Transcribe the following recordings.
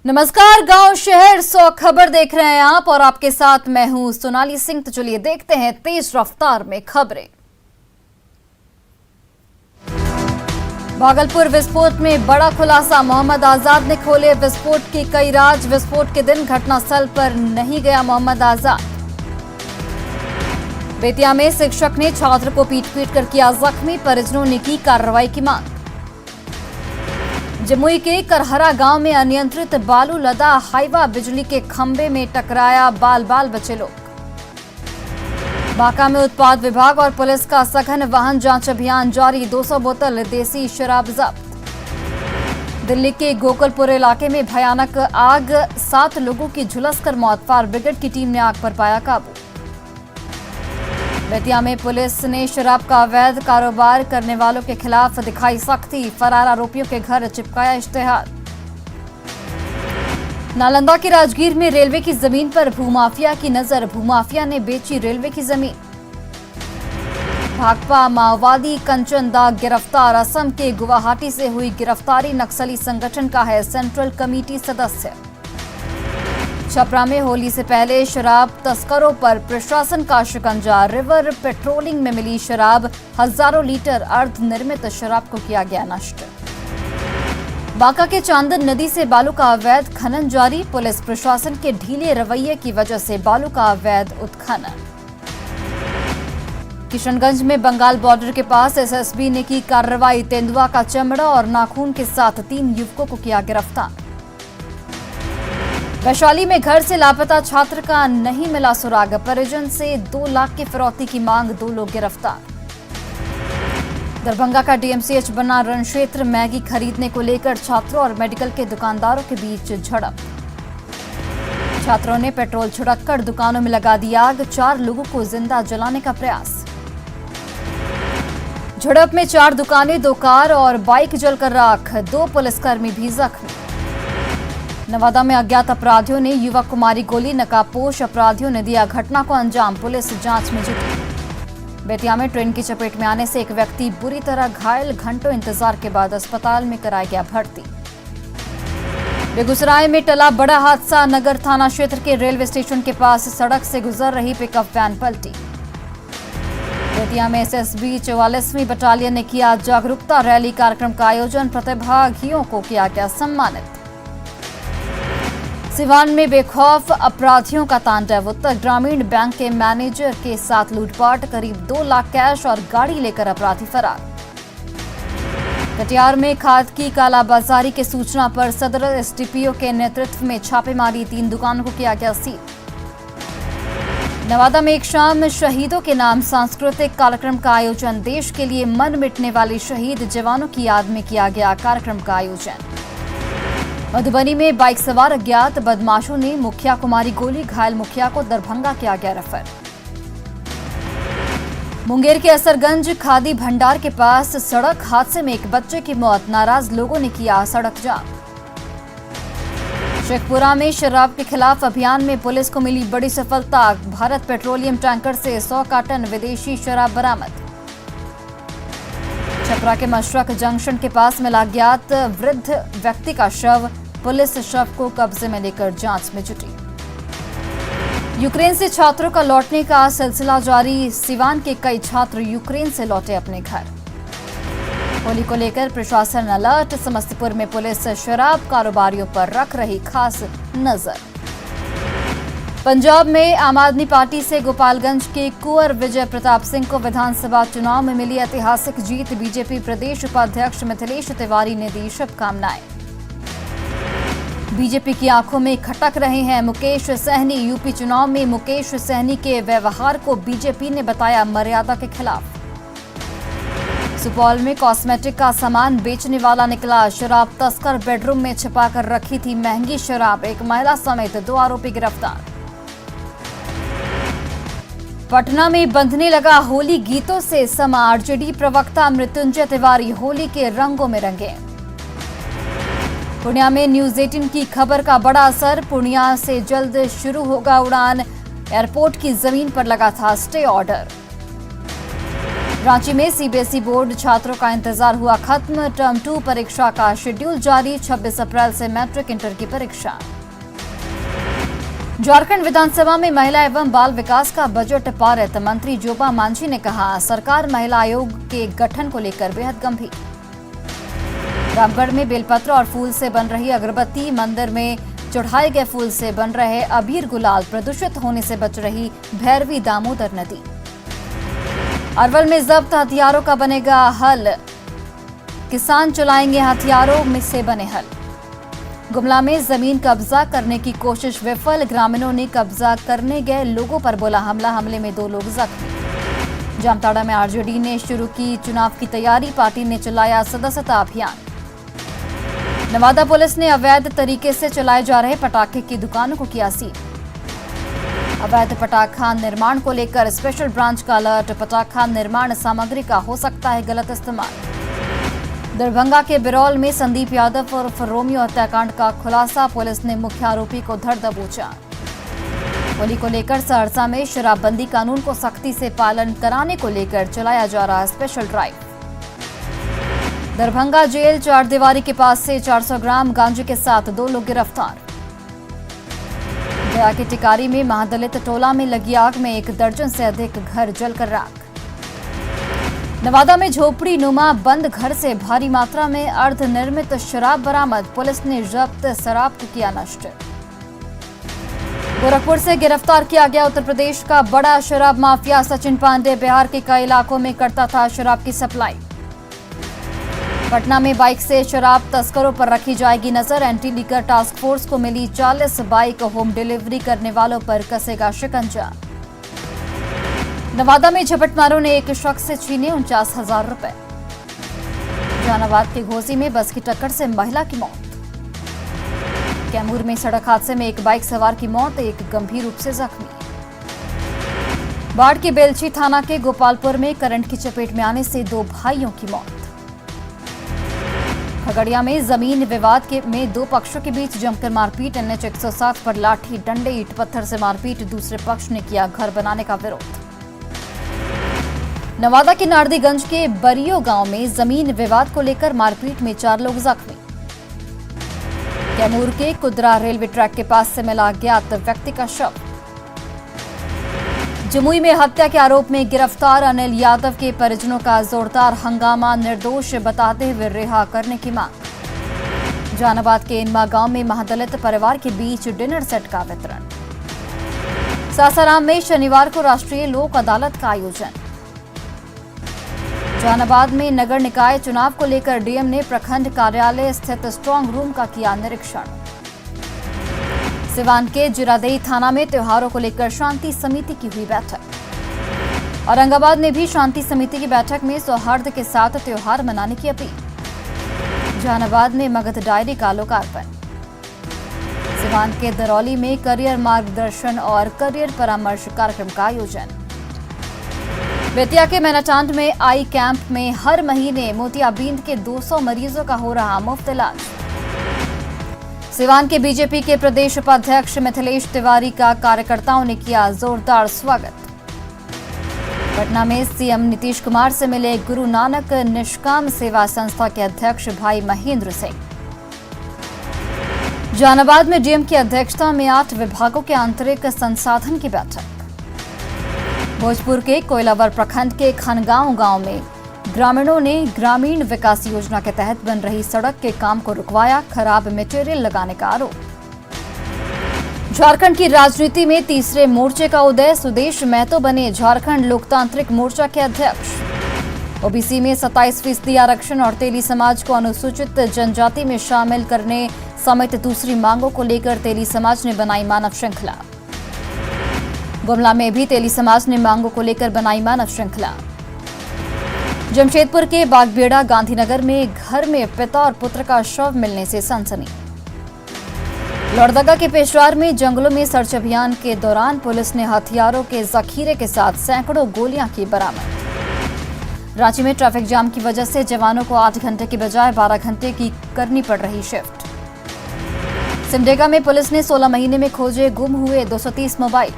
नमस्कार, गांव शहर 100 खबर देख रहे हैं आप और आपके साथ मैं हूं सोनाली सिंह। तो चलिए देखते हैं तेज रफ्तार में खबरें। भागलपुर विस्फोट में बड़ा खुलासा, मोहम्मद आजाद ने खोले विस्फोट के कई राज। विस्फोट के दिन घटनास्थल पर नहीं गया मोहम्मद आजाद। बेतिया में शिक्षक ने छात्र को पीट कर किया जख्मी, परिजनों ने की कार्रवाई की मांग। जमुई के करहरा गांव में अनियंत्रित बालू लदा हाईवा बिजली के खंभे में टकराया, बाल बचे लोग। बांका में उत्पाद विभाग और पुलिस का सघन वाहन जांच अभियान जारी, 200 बोतल देसी शराब जब्त। दिल्ली के गोकुलपुर इलाके में भयानक आग, 7 लोगों की झुलसकर मौत, फायर ब्रिगेड की टीम ने आग पर पाया काबू। बेतिया में पुलिस ने शराब का अवैध कारोबार करने वालों के खिलाफ दिखाई सख्ती, फरार आरोपियों के घर चिपकाया इश्तेहार। नालंदा के राजगीर में रेलवे की जमीन पर भूमाफिया की नजर, भूमाफिया ने बेची रेलवे की जमीन। भाकपा माओवादी कंचन दाग गिरफ्तार, असम के गुवाहाटी से हुई गिरफ्तारी, नक्सली संगठन का है सेंट्रल कमेटी सदस्य। छपरा में होली से पहले शराब तस्करों पर प्रशासन का शिकंजा, रिवर पेट्रोलिंग में मिली शराब, हजारों लीटर अर्धनिर्मित शराब को किया गया नष्ट। बांका के चांदन नदी से बालू का अवैध खनन जारी, पुलिस प्रशासन के ढीले रवैये की वजह से बालू का अवैध उत्खनन। किशनगंज में बंगाल बॉर्डर के पास एसएसबी ने की कार्रवाई, तेंदुआ का चमड़ा और नाखून के साथ 3 युवकों को किया गिरफ्तार। वैशाली में घर से लापता छात्र का नहीं मिला सुराग, परिजन से 2 लाख की फिरौती की मांग, 2 लोग गिरफ्तार। दरभंगा का डीएमसीएच बना रण क्षेत्र, मैगी खरीदने को लेकर छात्रों और मेडिकल के दुकानदारों के बीच झड़प। छात्रों ने पेट्रोल छिड़ककर दुकानों में लगा दी आग, 4 लोगों को जिंदा जलाने का प्रयास। झड़प में 4 दुकानें, 2 कार और बाइक जलकर राख, 2 पुलिसकर्मी भी जख्मी। नवादा में अज्ञात अपराधियों ने युवक को मारी गोली, नकाबपोश अपराधियों ने दिया घटना को अंजाम, पुलिस जांच में जुटी। बेतिया में ट्रेन की चपेट में आने से एक व्यक्ति बुरी तरह घायल, घंटों इंतजार के बाद अस्पताल में कराया गया भर्ती। बेगूसराय में टला बड़ा हादसा, नगर थाना क्षेत्र के रेलवे स्टेशन के पास सड़क से गुजर रही पिकअप वैन पलटी। बेतिया में एसएसबी 44वीं बटालियन ने किया जागरूकता रैली, कार्यक्रम का आयोजन, प्रतिभागियों को किया गया सम्मानित। सिवान में बेखौफ अपराधियों का तांडव, उत्तर ग्रामीण बैंक के मैनेजर के साथ लूटपाट, करीब 2 लाख कैश और गाड़ी लेकर अपराधी फरार। कटिहार में खाद की कालाबाजारी की सूचना पर सदर एसडीपीओ के नेतृत्व में छापेमारी, 3 दुकानों को किया गया सील। नवादा में एक शाम शहीदों के नाम सांस्कृतिक कार्यक्रम का आयोजन, देश के लिए मन मिटने वाले शहीद जवानों की याद में किया गया कार्यक्रम का आयोजन। मधुबनी में बाइक सवार अज्ञात बदमाशों ने मुखिया को मारी गोली, घायल मुखिया को दरभंगा किया गया रेफर। मुंगेर के असरगंज खादी भंडार के पास सड़क हादसे में एक बच्चे की मौत, नाराज लोगों ने किया सड़क जाम। शेखपुरा में शराब के खिलाफ अभियान में पुलिस को मिली बड़ी सफलता, भारत पेट्रोलियम टैंकर से 100 कार्टन विदेशी शराब बरामद। छपरा के मशरक जंक्शन के पास मिला अज्ञात वृद्ध व्यक्ति का शव, पुलिस शव को कब्जे में लेकर जांच में जुटी। यूक्रेन से छात्रों का लौटने का सिलसिला जारी, सिवान के कई छात्र यूक्रेन से लौटे अपने घर। होली को लेकर प्रशासन अलर्ट, समस्तीपुर में पुलिस शराब कारोबारियों पर रख रही खास नजर। पंजाब में आम आदमी पार्टी से गोपालगंज के कुंवर विजय प्रताप सिंह को विधानसभा चुनाव में मिली ऐतिहासिक जीत, बीजेपी प्रदेश उपाध्यक्ष मिथिलेश तिवारी ने दी शुभकामनाएं। बीजेपी की आंखों में खटक रहे हैं मुकेश सहनी, यूपी चुनाव में मुकेश सहनी के व्यवहार को बीजेपी ने बताया मर्यादा के खिलाफ। सुपौल में कॉस्मेटिक का सामान बेचने वाला निकला शराब तस्कर, बेडरूम में छिपाकर रखी थी महंगी शराब, एक महिला समेत 2 आरोपी गिरफ्तार। पटना में बंधने लगा होली गीतों से समा, आरजेडी प्रवक्ता मृत्युंजय तिवारी होली के रंगों में रंगे। पूर्णिया में न्यूज 18 की खबर का बड़ा असर, पूर्णिया से जल्द शुरू होगा उड़ान, एयरपोर्ट की जमीन पर लगा था स्टे ऑर्डर। रांची में सीबीएसई बोर्ड छात्रों का इंतजार हुआ खत्म। टर्म 2 परीक्षा का शेड्यूल जारी। 26 अप्रैल से मैट्रिक इंटर की परीक्षा। झारखंड विधानसभा में महिला एवं बाल विकास का बजट पारित। मंत्री जोबा मांझी ने कहा, सरकार महिला आयोग के गठन को लेकर बेहद गंभीर। रामगढ़ में बेलपत्र और फूल से बन रही अगरबत्ती, मंदिर में चढ़ाए गए फूल से बन रहे अबीर गुलाल, प्रदूषित होने से बच रही भैरवी दामोदर नदी। अरवल में जब्त हथियारों का बनेगा हल, किसान चलाएंगे हथियारों में से बने हल। गुमला में जमीन कब्जा करने की कोशिश विफल। ग्रामीणों ने कब्जा करने गए लोगों पर बोला हमला, हमले में 2 लोग जख्मी। जामताड़ा में आरजेडी ने शुरू की चुनाव की तैयारी, पार्टी ने चलाया सदस्यता अभियान। नवादा पुलिस ने अवैध तरीके से चलाए जा रहे पटाखे की दुकानों को किया सील। अवैध पटाखा निर्माण को लेकर स्पेशल ब्रांच का अलर्ट। पटाखा निर्माण सामग्री का हो सकता है गलत इस्तेमाल। दरभंगा के बिरौल में संदीप यादव और रोमियो हत्याकांड का खुलासा। पुलिस ने मुख्य आरोपी को धर दबोचा। होली को लेकर सहरसा में शराबबंदी कानून को सख्ती से पालन कराने को लेकर चलाया जा रहा स्पेशल ड्राइव। दरभंगा जेल चारदीवारी के पास से 400 ग्राम गांजे के साथ 2 लोग गिरफ्तार। गया के टिकारी में महादलित टोला में लगी आग में 1 दर्जन से अधिक घर जलकर राख। नवादा में झोपड़ी नुमा बंद घर से भारी मात्रा में अर्धनिर्मित शराब बरामद। पुलिस ने जब्त शराब को किया नष्ट। गोरखपुर से गिरफ्तार किया गया उत्तर प्रदेश का बड़ा शराब माफिया सचिन पांडे। बिहार के कई इलाकों में करता था शराब की सप्लाई। पटना में बाइक से शराब तस्करों पर रखी जाएगी नजर। एंटी लीकर टास्क फोर्स को मिली 40 बाइक। होम डिलीवरी करने वालों पर कसेगा शिकंजा। नवादा में झपटमारों ने एक शख्स से छीने 49,000 रुपए। जहानाबाद के घोसी में बस की टक्कर से महिला की मौत। कैमूर में सड़क हादसे में एक बाइक सवार की मौत, एक गंभीर रूप से जख्मी। बाढ़ के बेलछी थाना के गोपालपुर में करंट की चपेट में आने से 2 भाइयों की मौत। खगड़िया में जमीन विवाद में 2 पक्षों के बीच जमकर मारपीट। NH 107 पर लाठी डंडे ईंट पत्थर से मारपीट। दूसरे पक्ष ने किया घर बनाने का विरोध। नवादा के नारदीगंज के बरियो गांव में जमीन विवाद को लेकर मारपीट में 4 लोग जख्मी। कैमूर के कुदरा रेलवे ट्रैक के पास से मिला अज्ञात व्यक्ति का शव। जमुई में हत्या के आरोप में गिरफ्तार अनिल यादव के परिजनों का जोरदार हंगामा। निर्दोष बताते हुए रिहा करने की मांग। जहानाबाद के इनमा गांव में महादलित परिवार के बीच डिनर सेट का वितरण। सासाराम में शनिवार को राष्ट्रीय लोक अदालत का आयोजन। जहानाबाद में नगर निकाय चुनाव को लेकर डीएम ने प्रखंड कार्यालय स्थित स्ट्रांग रूम का किया निरीक्षण। सिवान के जिरादेई थाना में त्योहारों को लेकर शांति समिति की हुई बैठक। औरंगाबाद में भी शांति समिति की बैठक में सौहार्द के साथ त्योहार मनाने की अपील। जहानाबाद में मगध डायरी का लोकार्पण। सिवान के दरौली में करियर मार्गदर्शन और करियर परामर्श कार्यक्रम का आयोजन। बेतिया के मैनाटांड में आई कैंप में हर महीने मोतियाबिंद के 200 मरीजों का हो रहा मुफ्त इलाज। सिवान के बीजेपी के प्रदेश उपाध्यक्ष मिथिलेश तिवारी का कार्यकर्ताओं ने किया जोरदार स्वागत। पटना में सीएम नीतीश कुमार से मिले गुरु नानक निष्काम सेवा संस्था के अध्यक्ष भाई महेंद्र सिंह। जहानाबाद में डीएम की अध्यक्षता में 8 विभागों के आंतरिक संसाधन की बैठक। भोजपुर के कोयलावर प्रखंड के खनगांव गांव में ग्रामीणों ने ग्रामीण विकास योजना के तहत बन रही सड़क के काम को रुकवाया। खराब मटेरियल लगाने का आरोप। झारखंड की राजनीति में तीसरे मोर्चे का उदय। सुदेश महतो बने झारखंड लोकतांत्रिक मोर्चा के अध्यक्ष। ओबीसी में 27% आरक्षण और तेली समाज को अनुसूचित जनजाति में शामिल करने समेत दूसरी मांगों को लेकर तेली समाज ने बनाई मानव श्रृंखला। गुमला में भी तेली समाज ने मांगों को लेकर बनाई मानव श्रृंखला। जमशेदपुर के बागबेड़ा गांधीनगर में घर में पिता और पुत्र का शव मिलने से सनसनी। लोहरदगा के पेशवार में जंगलों में सर्च अभियान के दौरान पुलिस ने हथियारों के जखीरे के साथ सैकड़ों गोलियां की बरामद। रांची में ट्रैफिक जाम की वजह से जवानों को 8 घंटे की बजाय 12 घंटे की करनी पड़ रही शिफ्ट। सिमडेगा में पुलिस ने 16 महीने में खोजे गुम हुए 230 मोबाइल।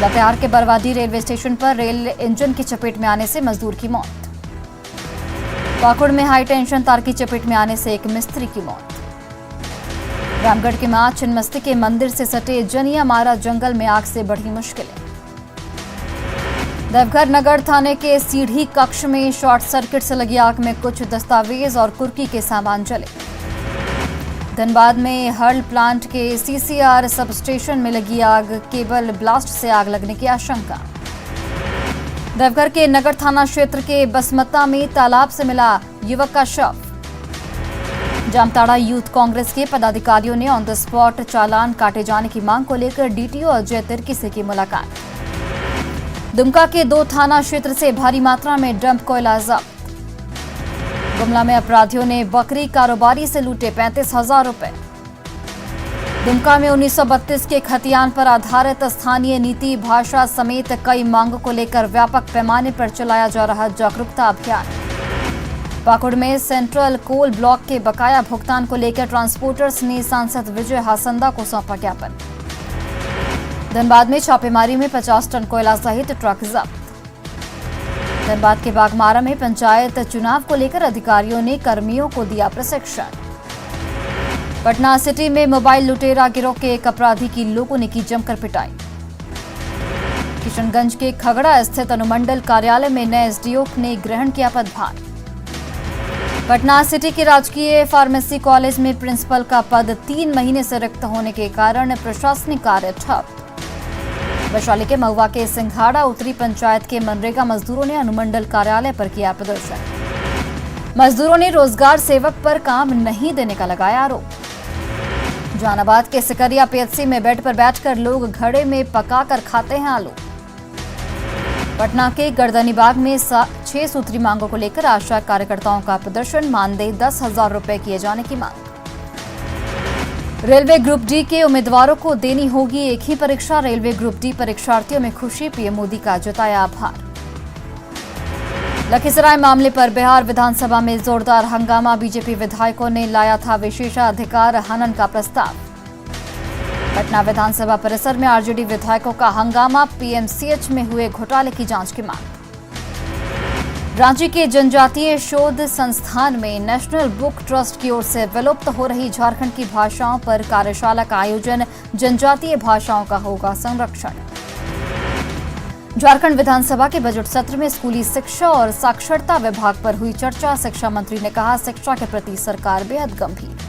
लातेहार के बरवाडी रेलवे स्टेशन पर रेल इंजन की चपेट में आने से मजदूर की मौत। पाकुड़ में हाई टेंशन तार की चपेट में आने से एक मिस्त्री की मौत। रामगढ़ के मां छिन्नमस्ती के मंदिर से सटे जनिया मारा जंगल में आग से बढ़ी मुश्किलें। देवघर नगर थाने के सीढ़ी कक्ष में शॉर्ट सर्किट से लगी आग में कुछ दस्तावेज और कुर्की के सामान जले। धनबाद में हर्ल प्लांट के सीसीआर सब स्टेशन में लगी आग, केबल ब्लास्ट से आग लगने की आशंका। देवघर के नगर थाना क्षेत्र के बसमत्ता में तालाब से मिला युवक का शव। जामताड़ा यूथ कांग्रेस के पदाधिकारियों ने ऑन द स्पॉट चालान काटे जाने की मांग को लेकर डीटीओ अजय तिर्की से की मुलाकात। दुमका के 2 थाना क्षेत्र से भारी मात्रा में डंप कोयला जब्त। गुमला में अपराधियों ने बकरी कारोबारी से लूटे 35,000 रुपए। दुमका में 1932 के खतियान पर आधारित स्थानीय नीति भाषा समेत कई मांगों को लेकर व्यापक पैमाने पर चलाया जा रहा जागरूकता अभियान। पाकुड़ में सेंट्रल कोल ब्लॉक के बकाया भुगतान को लेकर ट्रांसपोर्टर्स ने सांसद विजय हासंदा को सौंपा ज्ञापन। धनबाद में छापेमारी में 50 टन कोयला सहित ट्रक जब्त। धनबाद के बागमारा में पंचायत चुनाव को लेकर अधिकारियों ने कर्मियों को दिया प्रशिक्षण। पटना सिटी में मोबाइल लुटेरा गिरोह के एक अपराधी की लोगों ने की जमकर पिटाई। किशनगंज के खगड़ा स्थित अनुमंडल कार्यालय में नए एसडीओ ने ग्रहण किया पदभार। पटना सिटी के राजकीय फार्मेसी कॉलेज में प्रिंसिपल का पद 3 महीने से रिक्त होने के कारण प्रशासनिक कार्य ठप। वैशाली के महुआ के सिंघाड़ा उत्तरी पंचायत के मनरेगा मजदूरों ने अनुमंडल कार्यालय पर किया प्रदर्शन। मजदूरों ने रोजगार सेवक पर काम नहीं देने का लगाया आरोप। जहानाबाद के सिकरिया पीएचसी में बेड पर बैठकर लोग घड़े में पकाकर खाते हैं आलू। पटना के गर्दनीबाग में 6 सूत्री मांगों को लेकर आशा कार्यकर्ताओं का प्रदर्शन, मानदेय 10,000 रुपए किए जाने की मांग। रेलवे ग्रुप डी के उम्मीदवारों को देनी होगी एक ही परीक्षा, रेलवे ग्रुप डी परीक्षार्थियों में खुशी, पीएम मोदी का जताया आभार। लखीसराय मामले पर बिहार विधानसभा में जोरदार हंगामा, बीजेपी विधायकों ने लाया था विशेषाधिकार हनन का प्रस्ताव। पटना विधानसभा परिसर में आरजेडी विधायकों का हंगामा, पीएमसीएच में हुए घोटाले की जांच की मांग। रांची के जनजातीय शोध संस्थान में नेशनल बुक ट्रस्ट की ओर से विलुप्त हो रही झारखंड की भाषाओं पर कार्यशाला का आयोजन, जनजातीय भाषाओं का होगा संरक्षण। झारखंड विधानसभा के बजट सत्र में स्कूली शिक्षा और साक्षरता विभाग पर हुई चर्चा, शिक्षा मंत्री ने कहा शिक्षा के प्रति सरकार बेहद गंभीर।